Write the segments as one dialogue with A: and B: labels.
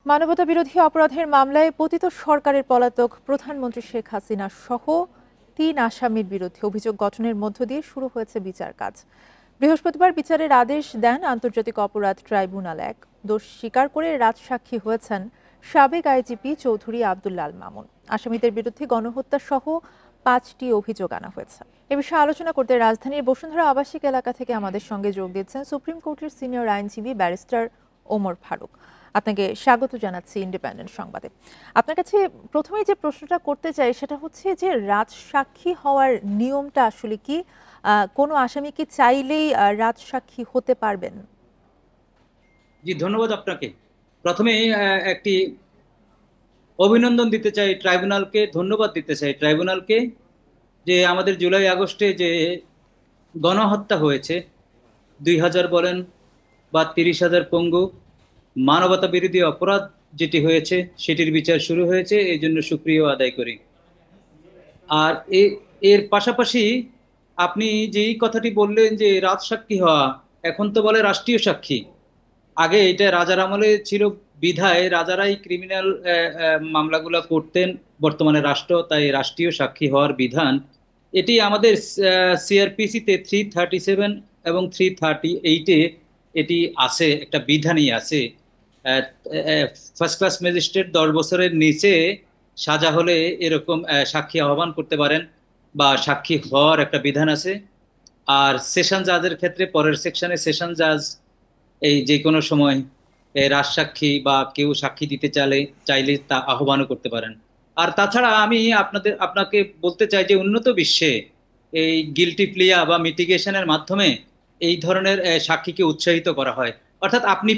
A: মানবতা বিরোধী অপরাধের মামলায় পতিত সরকারের পলাতক প্রধানমন্ত্রী শেখ হাসিনা সহ ৩ আসামির বিরুদ্ধে অভিযোগ গঠনের মধ্য দিয়ে শুরু হয়েছে বিচার কাজ। বৃহস্পতিবার বিচারের আদেশ দেন আন্তর্জাতিক অপরাধ ট্রাইব্যুনাল ১। দোষ স্বীকার করে রাজসাক্ষী হয়েছেন সাবেক আইজিপি চৌধুরী আব্দুল্লাহ আল মামুন। আসামিদের বিরুদ্ধে গণহত্যা সহ ৫টি অভিযোগ আনা হয়েছে। এ বিষয়ে আলোচনা করতে রাজধানীর বসুন্ধরা আবাসিক এলাকা থেকে আমাদের সঙ্গে যোগ দিচ্ছেন সুপ্রিম কোর্টের সিনিয়র আইনজীবী ব্যারিস্টার ওমর ফারুক। আপনাকে স্বাগত জানাচ্ছি ইন্ডিপেন্ডেন্ট সংবাদে। আপনার কাছে প্রথমেই যে প্রশ্নটা করতে চাই সেটা হচ্ছে যে রাজসাক্ষী হওয়ার নিয়মটা আসলে কি? কোনো আসামি কি চাইলেই রাজসাক্ষী হতে পারবেন?
B: জি, ধন্যবাদ আপনাকে। প্রথমে একটি অভিনন্দন দিতে চাই ট্রাইব্যুনালকে, ধন্যবাদ দিতে চাই ট্রাইব্যুনালকে যে আমাদের জুলাই আগস্টে যে গণহত্যা হয়েছে ২,০০০ বলেন বা ৩০,০০০ পঙ্গু মানবতা বিরোধী অপরাধ যেটি হয়েছে সেটির বিচার শুরু হয়েছে, এই জন্য সুক্রিয়া আদায় করি। আর এর পাশাপাশি আপনি যেই কথাটি বললেন যে রাজসাক্ষী হওয়া, এখন তো বলে রাষ্ট্রীয় সাক্ষী। আগে এটা রাজার আমলে ছিল বিধায় রাজারাই ক্রিমিনাল মামলাগুলো করতেন, বর্তমানে রাষ্ট্র তাই রাষ্ট্রীয় সাক্ষী হওয়ার বিধান এটি আমাদের সিআরপিসিতে 337 এবং 338-এ এটি আছে, একটা বিধানই আছে। ফার্স্ট ক্লাস ম্যাজিস্ট্রেট 10 বছরের নিচে সাজা হলে এরকম সাক্ষী আহ্বান করতে পারেন বা সাক্ষী হওয়ার একটা বিধান আছে। আর সেশন জাজের ক্ষেত্রে পরের সেকশনে সেশন জাজ এই যে কোনো সময় রাজসাক্ষী বা কেউ সাক্ষী দিতে চাইলে তা আহ্বানও করতে পারেন। আর তাছাড়া আমি আপনাকে বলতে চাই যে উন্নত বিশ্বে এই গিলটি প্লিয়া বা মিটিগেশনের মাধ্যমে এই ধরনের সাক্ষীকে উৎসাহিত করা হয়। অর্থাৎ আপনি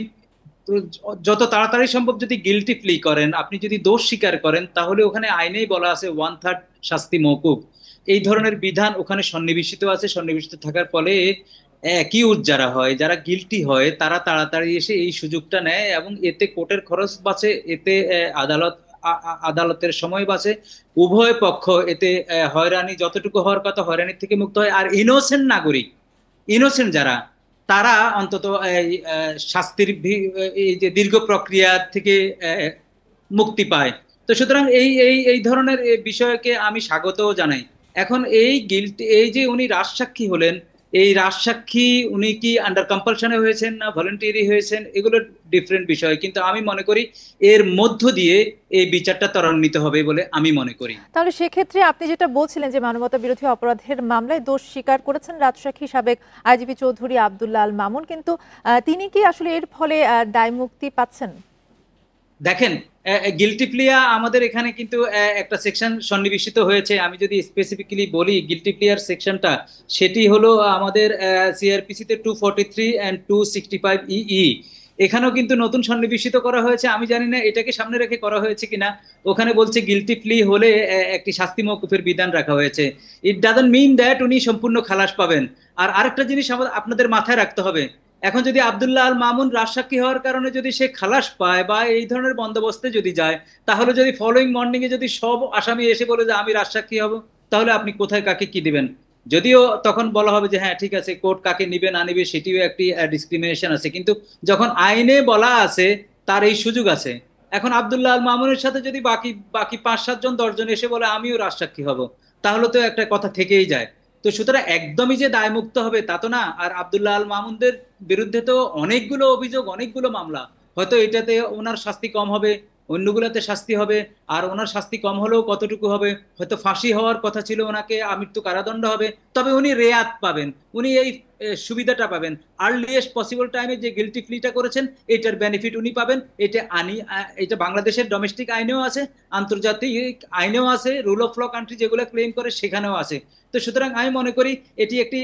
B: যত তাড়াতাড়ি সম্ভব যদি গিলটি প্লি করেন, আপনি যদি দোষ স্বীকার করেন, তাহলে ওখানে আইনেই বলা আছে 1/3 শাস্তি মওকুফ। এই ধরনের বিধান ওখানে সন্নিবেশিত আছে। সন্নিবেশিত থাকার ফলে অ্যাকিউজ যারা হয়, যারা গিলটি হয়, তারা তাড়াতাড়ি এসে এই সুযোগটা নেয় এবং এতে কোর্টের খরচ বাঁচে, এতে আদালতের সময় বাঁচে, উভয় পক্ষ এতে হয়রানি যতটুকু হওয়ার কথা হয়রানির থেকে মুক্ত হয়। আর ইনোসেন্ট নাগরিক, ইনোসেন্ট যারা, তারা অন্তত এই শাস্তির এই যে দীর্ঘ প্রক্রিয়া থেকে মুক্তি পায়। তো সুতরাং এই এই এই ধরনের বিষয়কে আমি স্বাগতও জানাই। এখন এই যে উনি রাজসাক্ষী হলেন, এই রাজসাক্ষী উনি কি আন্ডার কম্পালশনে হয়েছেন না ভলেন্টারি হয়েছেন, এগুলো ডিফারেন্ট বিষয়, কিন্তু আমি মনে করি এর মধ্য দিয়ে এই বিচারটা ত্বরান্বিত হবে বলে আমি মনে করি।
A: তাহলে সেক্ষেত্রে আপনি যেটা বলছিলেন যে মানবতা বিরোধী অপরাধের মামলায় দোষ স্বীকার করেছেন রাজসাক্ষী সাবেক আইজিপি চৌধুরী আব্দুল্লাহ আল মামুন, কিন্তু তিনি কি আসলে এর ফলে দায় মুক্তি পাচ্ছেন?
B: দেখেন, গিলটি প্লিয়া আমাদের এখানে কিন্তু একটা সেকশন সন্নিবেশিত হয়েছে। আমি যদি স্পেসিফিক্যালি বলি গিলটি প্লিয়ার সেকশনটা, সেটি হলো আমাদের সিআরপিসিতে 243 and 265 এখানেও কিন্তু নতুন সন্নিবেশিত করা হয়েছে। আমি জানি না এটাকে সামনে রেখে করা হয়েছে কিনা। ওখানে বলছে গিলটি প্লি হলে একটি শাস্তি মওকুফের বিধান রাখা হয়েছে। ইট ডাজন্ট মিন দ্যাট উনি সম্পূর্ণ খালাস পাবেন। আর আরেকটা জিনিস আপনাদের মাথায় রাখতে হবে, এখন যদি আব্দুল্লাহ আল মামুন রাজসাক্ষী হওয়ার কারণে যদি সে খালাস পায় বা এই ধরনের বন্দোবস্তে যদি যায়, তাহলে যদি ফলোইং মর্নিং এ যদি সব আসামি এসে বলে যে আমি রাজসাক্ষী হব, তাহলে আপনি কোথায় কাকে কি দিবেন? যদিও তখন বলা হবে যে হ্যাঁ ঠিক আছে, কোর্ট কাকে নিবে না নিবে সেটিও একটি ডিসক্রিমিনেশন আছে, কিন্তু যখন আইনে বলা আছে তার এই সুযোগ আছে। এখন আব্দুল্লাহ আল মামুনের সাথে যদি বাকি বাকি 5-7 জন 10 জন এসে বলে আমিও রাজসাক্ষী হব, তাহলে তো একটা কথা থেকেই যায়। তো সুতরাং একদমই যে দায়মুক্ত হবে তা তো না। আর আব্দুল্লাহ আল মামুনদের বিরুদ্ধে তো অনেকগুলো অভিযোগ, অনেকগুলো মামলা, হয়তো এটাতে ওনার শাস্তি কম হবে, অন্যগুলোতে শাস্তি হবে। আর ওনার শাস্তি কম হলেও কতটুকু হবে, হয়তো ফাঁসি হওয়ার কথা ছিল, ওনাকে আমৃত্যু কারাদণ্ড হবে, তবে উনি রেয়াত পাবেন, উনি এই সুবিধাটা পাবেন। আর্লিয়েস্ট পসিবল টাইমে যে গিলটি প্লিটা করেছেন এটার বেনিফিট উনি পাবেন। এটা বাংলাদেশের ডোমেস্টিক আইনেও আছে, আন্তর্জাতিক আইনেও আছে, রুল অফ ল কান্ট্রি যেগুলো ক্লেম করে সেখানেও আছে। তো সুতরাং আমি মনে করি এটি একটি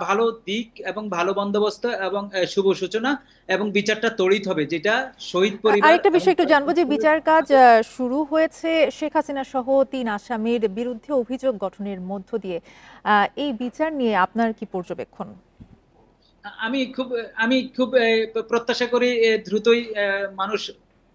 B: ভালো দিক এবং ভালো বন্দোবস্ত এবং শুভ সূচনা, এবং বিচারটা তড়িৎ হবে, যেটা শহীদ পরিবার।
A: আরেকটা বিষয় একটু জানবো যে বিচার কাজ শুরু হয়েছে শেখ হাসিনা সহ ৩ আসামির বিরুদ্ধে অভিযোগ গঠনের মধ্য দিয়ে। এই বিচার নিয়ে আপনার কি পর্যবেক্ষণ?
B: আমি খুব প্রত্যাশা করি দ্রুতই মানুষ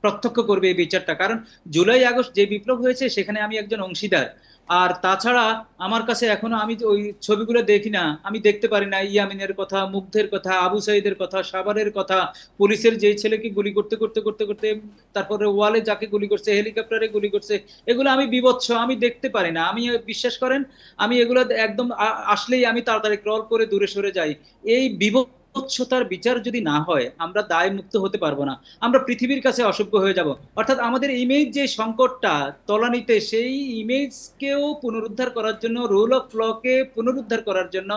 B: প্রত্যক্ষ করবে এই বিচারটা, কারণ জুলাই আগস্ট যে বিপ্লব হয়েছে সেখানে আমি একজন অংশীদার। আর তাছাড়া আমার কাছে এখনো আমি ওই ছবিগুলো দেখি না, আমি দেখতে পারি না ইয়ামিনের কথা, মুগ্ধের কথা, আবু সাইদের কথা, সাভারের কথা, পুলিশের যেই ছেলেকে গুলি করতে করতে করতে করতে তারপরে ওয়ালে যাকে গুলি করছে, হেলিকপ্টারে গুলি করছে, এগুলো আমি বিভৎস আমি দেখতে পারি না। আমি বিশ্বাস করেন, আমি এগুলো একদম আসলেই আমি তাড়াতাড়ি ক্রল করে দূরে সরে যাই। এই বিভৎসতার বিচার যদি না হয় আমরা দায় মুক্ত হতে পারবো না, আমরা পৃথিবীর কাছে অসভ্য হয়ে যাব। অর্থাৎ আমাদের ইমেজ যে সংকটটা তলানিতে, সেই ইমেজকেও পুনরুদ্ধার করার জন্য, রুল অফ লকে পুনরুদ্ধার করার জন্য,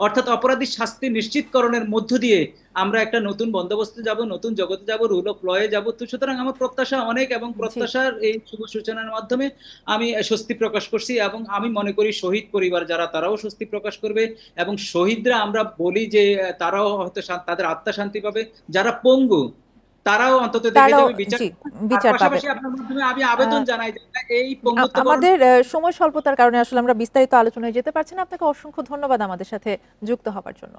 B: অর্থাৎ অপরাধীর শাস্তি নিশ্চিতকরণের মধ্য দিয়ে আমরা একটা নতুন বন্দোবস্তে যাব, নতুন জগতে যাব, রুল অফ লয়ে যাব। তো সুতরাং আমার প্রত্যাশা অনেক, এবং
A: জি।
B: প্রত্যাশার এই শুভ সূচনার মাধ্যমে আমি স্বস্তি প্রকাশ করছি, এবং আমি মনে করি শহীদ পরিবার যারা তারাও স্বস্তি প্রকাশ করবে। এবং শহীদরা আমরা বলি যে তারাও হয়তো তাদের আত্মা শান্তি পাবে, যারা পঙ্গু তারাও অন্তত দেখে
A: তারাও
B: যাবে বিচার।
A: জি
B: আর
A: বিচার পাবে।
B: পাশাপাশি আপনার মাধ্যমে আমি আবেদন জানাই যে এই পঙ্গুত্ব বরণ
A: আমাদের সময় স্বল্পতার কারণে আসলে আমরা বিস্তারিত আলোচনায় যেতে পারছি না। আপনাকে অসংখ্য ধন্যবাদ আমাদের সাথে যুক্ত হওয়ার জন্য।